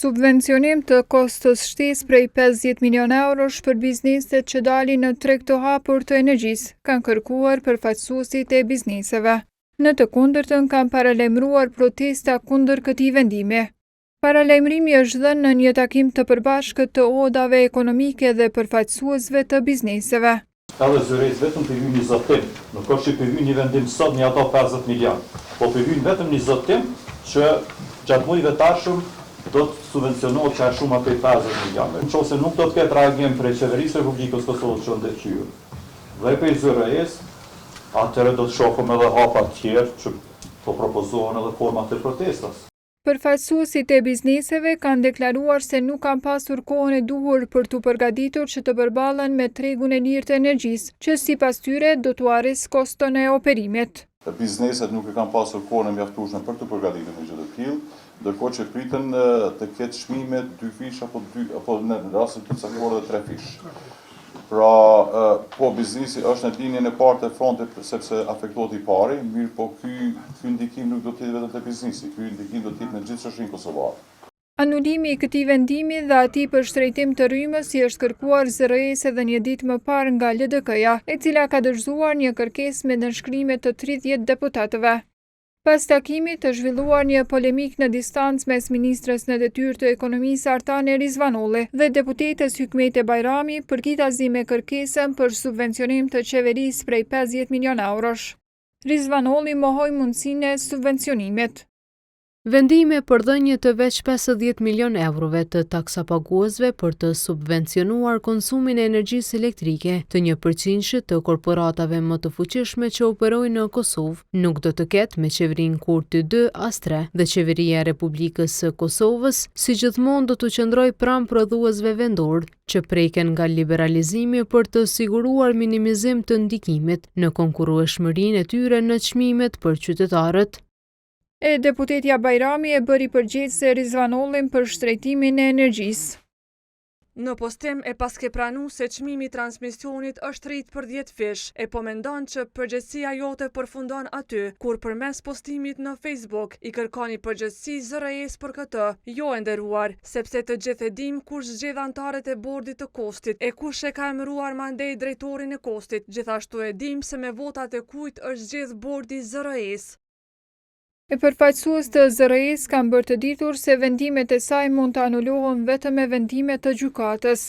Subvencionim të kostos shtesë prej 50 milion eurosh për bizneset që dalin në treg të hapur të energjisë, kanë kërkuar përfaqësuesit e bizneseve. Në të kundërtën kanë paralajmëruar protesta kundër këtij vendimi. Paralajmërimi është dhënë në një takim të përbashkët të odave ekonomike dhe përfaqësuesve të bizneseve. Edhe zyrejt vetëm për hyn një zotim, nuk është që për hyn një vendim sot një ato 50 milion, po për hyn vetëm një zotim që gjatë muajve tashëm do të subvencionohet që shumë atë 50 milionë. Nëse nuk do të ketë reagim prej qeverisë së Republikës së Kosovës që ndërhyr. Dhe për zyrejës, atëherë do të shohim edhe hapa të tjerë që po propozohen edhe forma të protestës. Përfaqësuesit e bizneseve kanë deklaruar se nuk kanë pasur kohën e duhur për të përgatitur që të përballen me tregun e lirë të energjisë, që sipas tyre do t'u arrisë koston e operimit. Bizneset nuk e kanë pasur kohën e mjaftueshme për të përgatitur një gjë të tillë, ndërkohë që pritën të ketë çmime 2 fish apo në rastin të caktuar edhe 3 fish. Pra, po biznesi është në linjën e parë të frontit sepse afektohet i pari, mirë po ky ndikim nuk do të jetë vetëm te biznesi, ky ndikim do të jetë në gjithë shoqërinë kosovare. Anulimi i këtij vendimi dhe atij për shtrejtim të rrymës i është kërkuar ZRE-s edhe një ditë më parë nga LDK-ja, e cila ka dorëzuar një kërkesë me nënshkrime të 30 deputatëve. Pas takimit të zhvilluar një polemik në distancë mes ministres në detyrë të ekonomisë Artane Rizvanolli dhe deputetës Hykmete Bajrami përkitazi me kërkesën për subvencionim të qeverisë prej 50 milion eurosh. Rizvanolli mohoi mundësinë e subvencionimit. Vendime për dhënje të veç 50 milion eurove të taksapaguesve për të subvencionuar konsumin e energjisë elektrike të 1% të korporatave më të fuqishme që operojnë në Kosovë nuk do të ketë me qeverinë Kurti 2 as 3 dhe Qeveria e Republikës së Kosovës si gjithmonë do të qëndrojë pranë prodhuesve vendor që preken nga liberalizimi për të siguruar minimizim të ndikimit në konkurrueshmërinë e tyre në çmimet për qytetarët. E deputetja Bajrami e bëri përgjegjëse Rizvanollin për shtrejtimin e energjisë. Në postim e paske pranu se çmimi i transmisionit është rrit për 10 fish, e po mendon që përgjegjësia jote përfundon aty, kur përmes postimit në Facebook i kërkoni përgjegjësi ZRE-s për këtë, jo e nderuar, sepse të gjithë e dim kush zgjedh antarët e bordit të Kostit e kush e ka emëruar mandej drejtorin e Kostit, gjithashtu e dim se me votat e kujt është zgjedh bordi ZRE-s. E përfaqësues të ZRE-s kanë bërë të ditur se vendimet e saj mund të anulohen vetëm me vendime të gjykatës.